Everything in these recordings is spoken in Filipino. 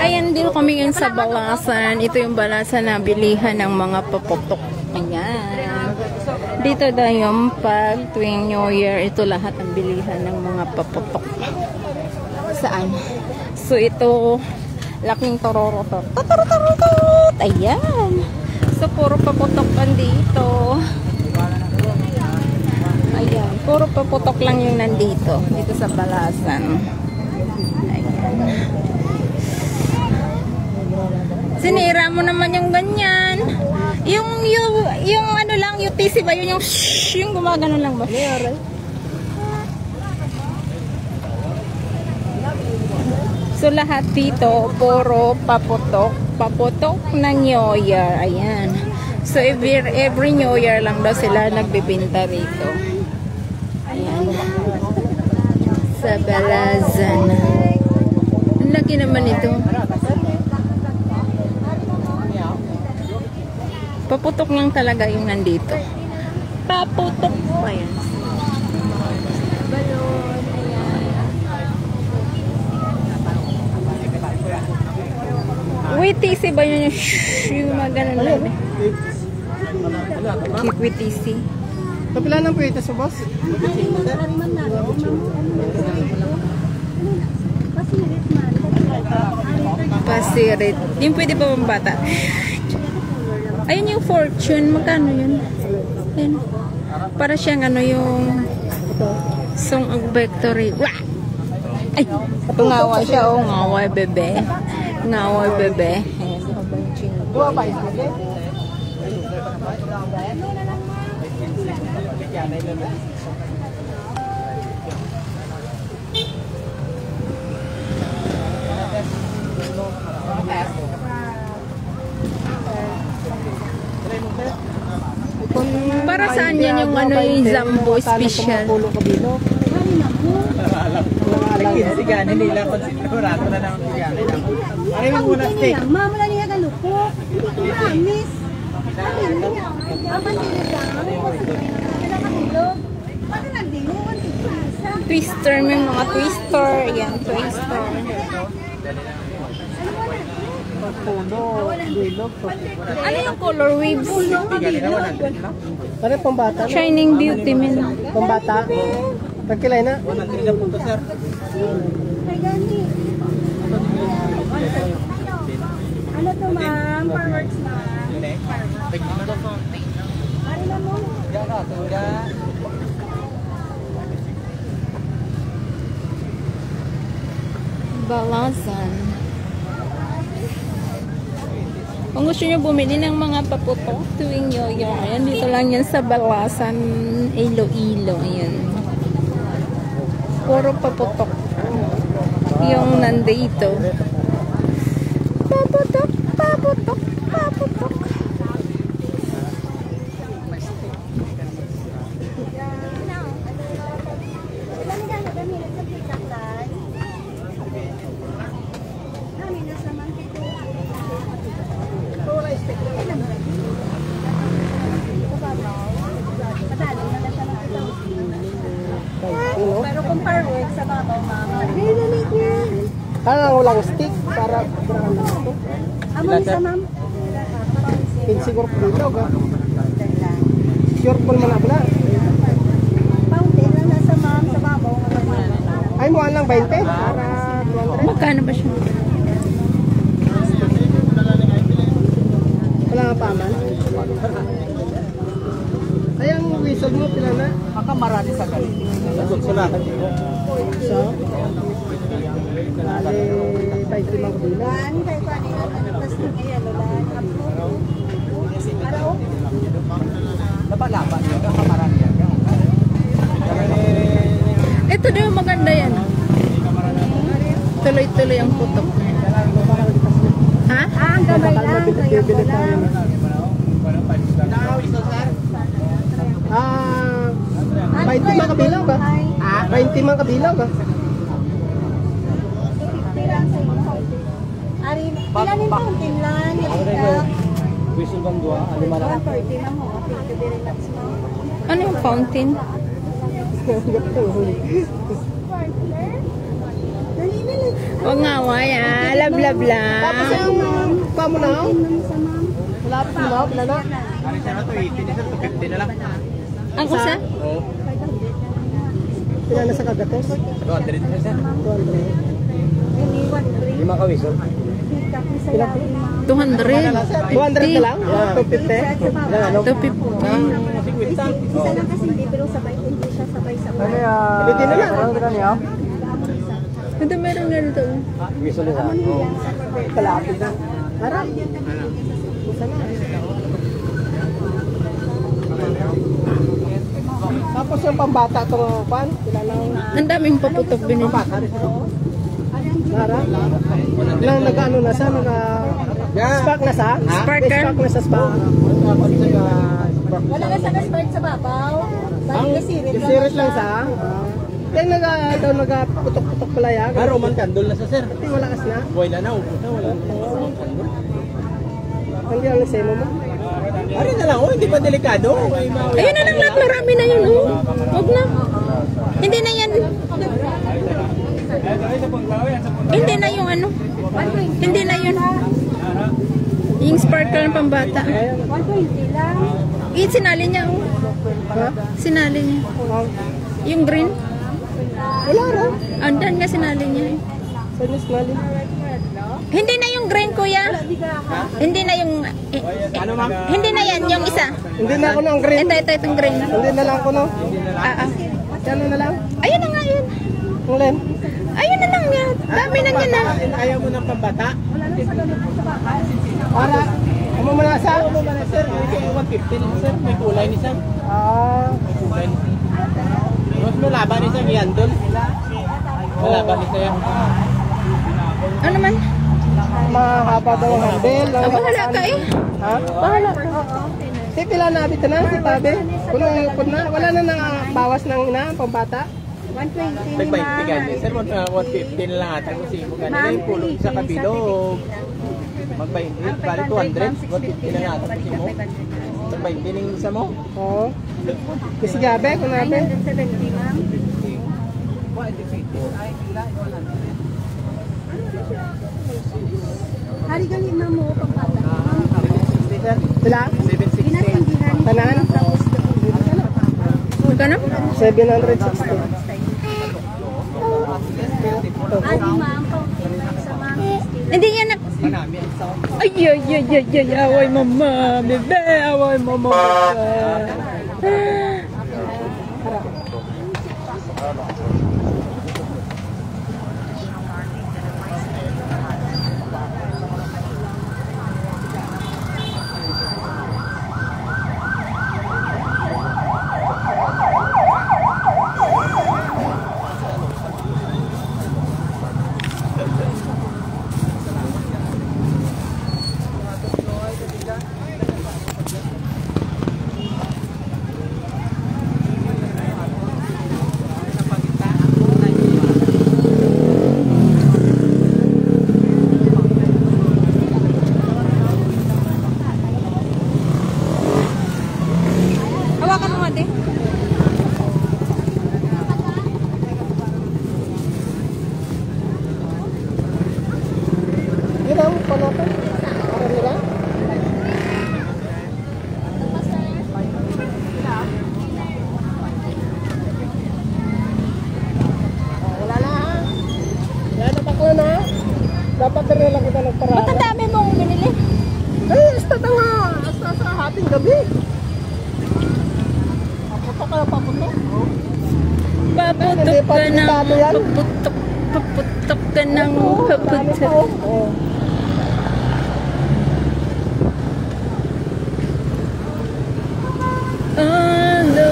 Ayan, dito kami ngayon sa Balasan. Ito yung Balasan na bilihan ng mga paputok. Ayan. Dito daw yung pag tuwing New Year, ito lahat ang bilihan ng mga paputok. Saan? So ito, laking tororo to. Totorotorotot! Ayan. So puro paputok dito. Ayan, puro paputok lang yung nandito. Dito sa Balasan. Ayan. Sinira mo naman yung ganyan. Yung ano lang, yung TC ba yun? Yung gumagano lang ba? So lahat dito, puro paputok. Paputok ng New Year. Ayan. So every New Year lang daw sila nagbibinta rito. Ayan. Sa Balasan. Ang laki naman ito. Paputok lang talaga yung nandito. Paputok. Ayan. Balon. Ayan. Wait, TC ba yun yung mga ganun lang? Keep with TC. Kapila ng pwede sa boss? Pasirit. Yung pwede pa bang bata? Ayun yung fortune. Magkano yun? Ayun. Para siyang ano yung Song of Victory. Wah! Ay! Ngawa siya. Oh, ngawa bebe. Ngawa bebe. Para saan yan yung ano yung Zambo special? Sigani nila kung sigurado na naman sigani lang. Ay, mo muna steak. Mama na niya galupok. Promise. Twister, may mga twister. Ayan, twister. Ano yung color waves? Ano pambata? Shining Beauty, men. Pambata? Pagkilay na? Ano to ma'am? Fireworks ma'am? Ano na mo? Balasan. Kung gusto nyo bumili ng mga paputok tuwing New Year, ayan, dito lang yan sa Balasan, Iloilo. Ayan. Puro paputok yung nandito. Paputok, paputok, paputok. Pero kung fireworks sa babaw mama. Parang walang stick para Amon sa ma'am? siguro dito ka. Sure po man abla. Fountain lang nasa ma'am sa babaw. Ay mo lang 20 para 200. Magkano ba siya? Wala nga paman. Ayang whistle mo pila na? Makamarami sa galing. Sulatan dito. So? Kali 25 kabila. Ano kayo kanina? Tapos ngayon, lolan. Araw? Laban-laban. Makamarami yan. Ito daw maganda yan. Tuloy-tuloy ang putok. Ha? Ang gamay lang. Kaya ko lang. Ah, 20 man kabilang ba? 20 man kabilang ba? Ari, pila ni fountain lang. Whistle bang dua? Ano man? 140 ma'am. Thank you very much ma'am. Ano yung fountain? Dali, Huwag nga, waya. Love lang. Tapos yung pamunaw. Malapit mo, pilala. Ano siya na to, 18 isa, 50 na lang. Ang usa? Oo. Pilala sa kagatos. 200 na siya. 200. Lima ka wisol. 200. 200 na lang? 250? Yan, ano? 250. 50. Isa lang kasi hindi, pero sabay, hindi siya sabay-sabay. Pilitin na lang. Ano niya? Ito meron nga dito. Wisol na siya. Oo. Kalapit na. Harap. Tapos yung pambata itong pan, kilalang Ang daming paputok binili. Lara. Nang nag-ano na sa, nag-spark na sa? Sparker? Spark na sa spark. Wala ka sa ka-start sa babaw. Bali ka sirit lang. Sirit lang sa? Kaya nag-putok-putok pala yan. Ah, Roman candle na sa sir. Hindi, wala kas na. Buhay na na, ubos na, wala na. Roman candle. Hindi ang semo mo. Ari na lang, oh, hindi pa delikado. May mga- Ayun na lang lahat. Marami na yun. Oh. Huwag na. Hindi na yan. Hindi na yung ano. Hindi na yun. Yung sparkle ng pambata. 120 lang. Sinali niya. Oh. Ha? Sinali niya. Yung green. Wala rin. Andan nga sinali niya. Sa Nisnali. Hindi na yung green, kuya. Hindi na yung... Ano ma'am? hindi na yan, yung isa. Hindi na ako ng green. Itong green. Hindi na lang ako no. Ah. Yan na lang. Ayun na nga yun. Ang len. Ayun na lang yan. Dami na yan na. Ayaw mo ng pambata? Para. Ano mo na sa? Ano mo na sir? 150 na sir, may kulay ni sir. Kulay ni sir. Mas malaban ni sir, yan doon. Malaban ni sir. Ano man? Mahaba daw ang handle. Bahala ka eh. Ha? Bahala ka. Si pila na dito na, si tabi. Kung na, wala na nang bawas ng ina, pambata. 120 May ni 20 ganyan sir, 150 na lang ata kasi kung ganyan yung pulong sa kabilog. Mag-20, bali 200, 150 na lang ata kasi mo. Mag-20 ng isa mo. Oo. Kasi gabi, kung nabi. 970 ma'am. Hari ka lima mo pagpata. Sila? Ginatanggihan. Tanan? Magkano? 760. Adi ma'am, sa ma'am. Hindi yan na... Ay, away mama, bebe, away mama. Hawakan mo ate. Yun ang panata. Para nila. Wala na ha. Yan, nataklo na ha. Dapat rin lang kita Ba't nagparada. ang dami mong binili? Ay, hasta na nga. Hasta sa hating gabi. Paputok ka, paputok. Paputok ka ng... Paputok ka ng... Paputok. Oh. Ano?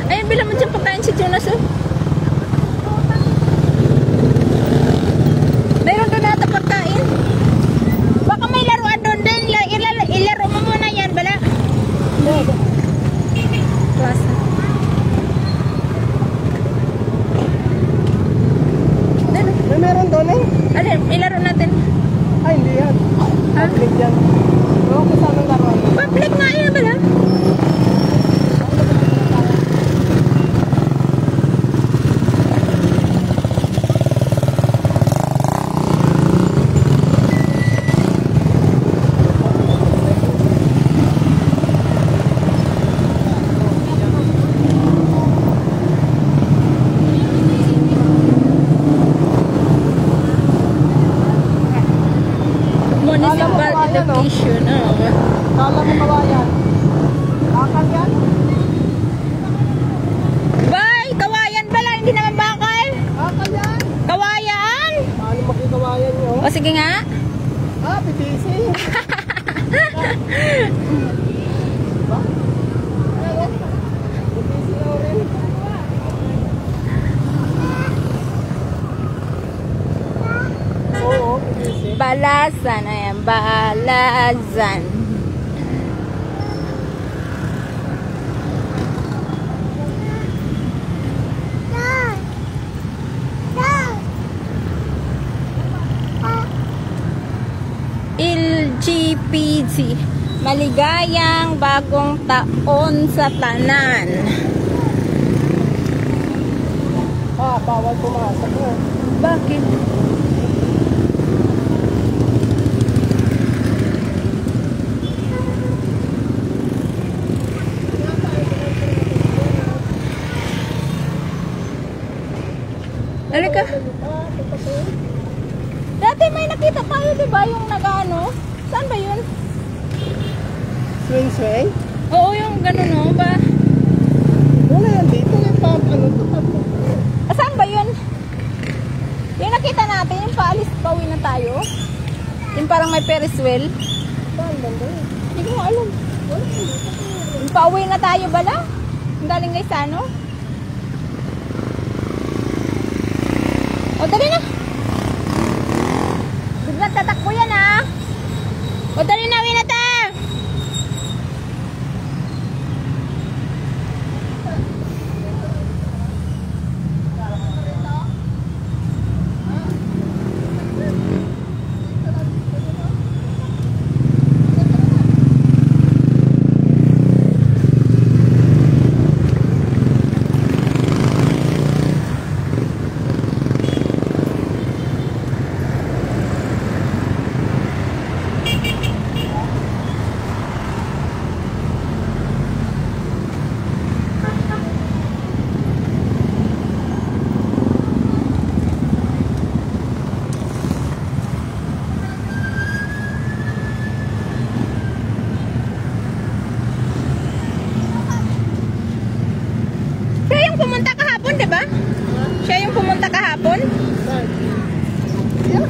Ayun, bilang mo dyan pagkain si Jonas, oh. Mayroon doon nata pagkain. Baka may laruan doon din. Ilaro mo muna yan, bala. Plaza. May meron doon eh. Alin, ilaro natin. Ay, hindi yan. Ha? Public yan. Ewan ko saan ang laruan. Public nga yan, bala. Municipal Education. Oh. Kala mo kawayan. Bakal yan? Bay, kawayan pala, hindi naman bakal. Bakal yan. Kawayan. Paano makikawayan nyo? O sige nga. Ah, PVC. Oo, PVC. Balasan, ayan, balasan. LGPG, maligayang bagong taon sa tanan. Ah, bawal pumasok mo. Bakit? Halika. Dati may nakita tayo, di ba? Yung nag-ano? Saan ba yun? Swing swing? Oo, yung gano'n, no? Ba? Wala yan dito. Yung ano to? Saan ba yun? Yung nakita natin, yung paalis, pauwi na tayo. Yung parang may Ferris wheel. Saan banda yun? Hindi ko alam. Yung pauwi na tayo bala? Yung galing kay Sano? O, dali na. Biglang tatakbo yan, ha? O, dali na, uwi na tayo. Pumunta kahapon, di ba? Siya yung pumunta kahapon? Saan? Yan?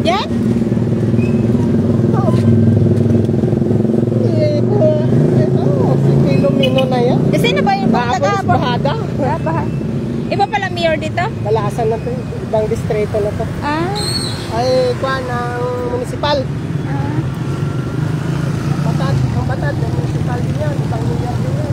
Yan? Si Filomeno na yan. Kasi na ba yung pumunta Bahamas, kahapon? Bahada. Baha. Iba pala mayor dito? Balasan na to. Ibang distrito na to. Ah. Ay, kuha ng municipal. Ah. Batad, ang Batad, ng municipal din yan. Ibang lugar din yan.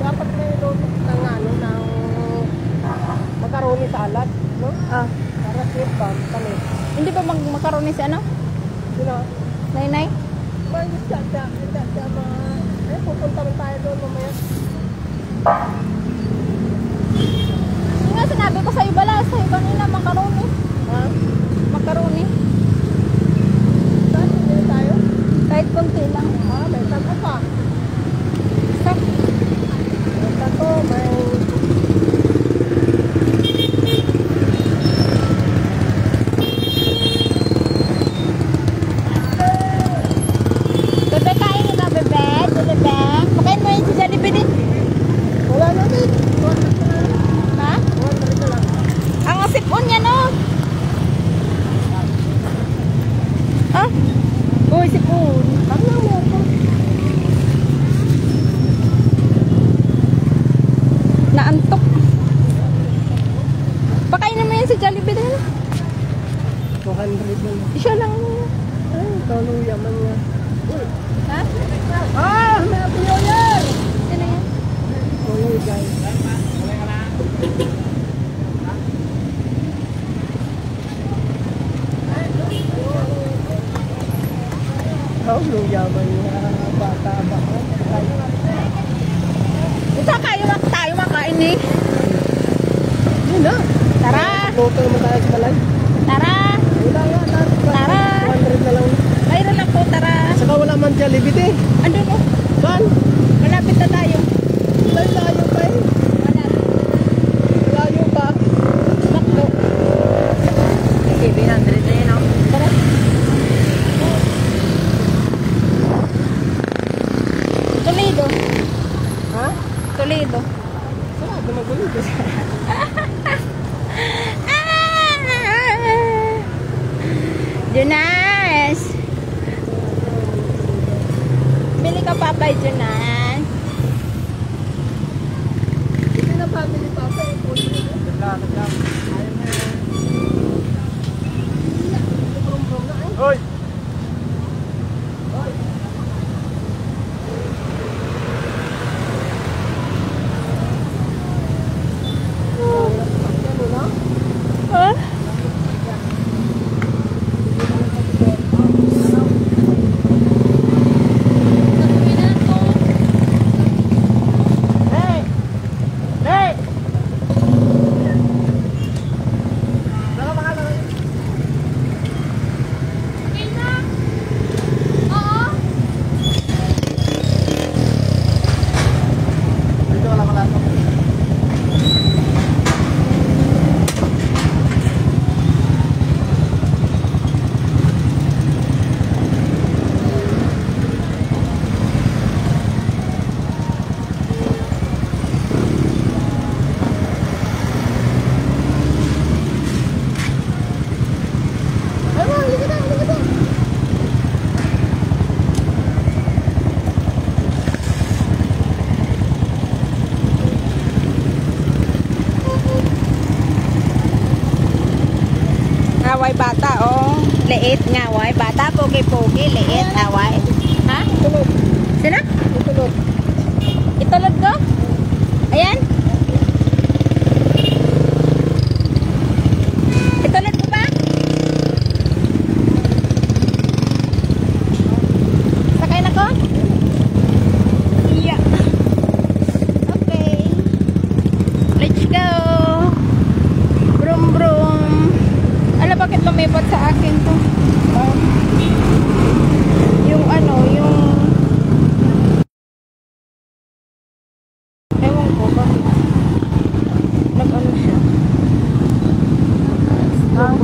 Dapat may luto ng ano, ng macaroni salad, no? Ah. Para safe ba kami? Hindi ba makaroni si ano? Sino? Nay-nay? Pupunta rin tayo doon mamaya. Yung nga sinabi ko sa iba lang, sa iba nila makaroni. Ha? Makaroni. Saan? Hindi tayo? Kahit konti lang. Ah, may tato pa. Stop. May tato, may... Bebe, kain mo ba, bebe? Bebe? Pakain mo yung si Jollibee din. Wala na din. Ha? Ang sipon niya, no? Ah? Uy, sipon. Ano mo po? Naantok. Pakainin mo yan si Jollibee din. 200 lang. Siya lang. Ay, kaluya man nga. Ha? Ah! May Happy New Year! Sino yan? Tuloy guys. Kaluya man nga. Bata ba? Saan tayo makain eh? na. Tara! Luto naman tayo sa balay. Tara! Wala nga. Tara! 200 na lang. Mayroon lang po, tara! Saka wala man Jollibee eh. Andun o, Saan? malapit na tayo. Layo pa eh. Layo pa. Sakto. Sige, 100 na yun, oh. Tara. Toledo. Ha? Toledo. Sarado magulo. Jonas! Bili ka papay, Jonas. Hindi na family pa pa eh. Naglang. Hoy! Huh? Hey! Hey! Dito wala ko lahat. Away bata, oh. Liit nga, away. Bata, pogi-pogi, liit, away. Ha? Tulog. Sino? Tulog. Itulog ko? Ayan. Itulog ko ba? Sakay na ko? Yeah. Okay. Let's go. Brum brum. Ala, bakit lumipat sa akin to? Yung ano, yung... Ewan ko, bakit? Nag-ano siya? Ang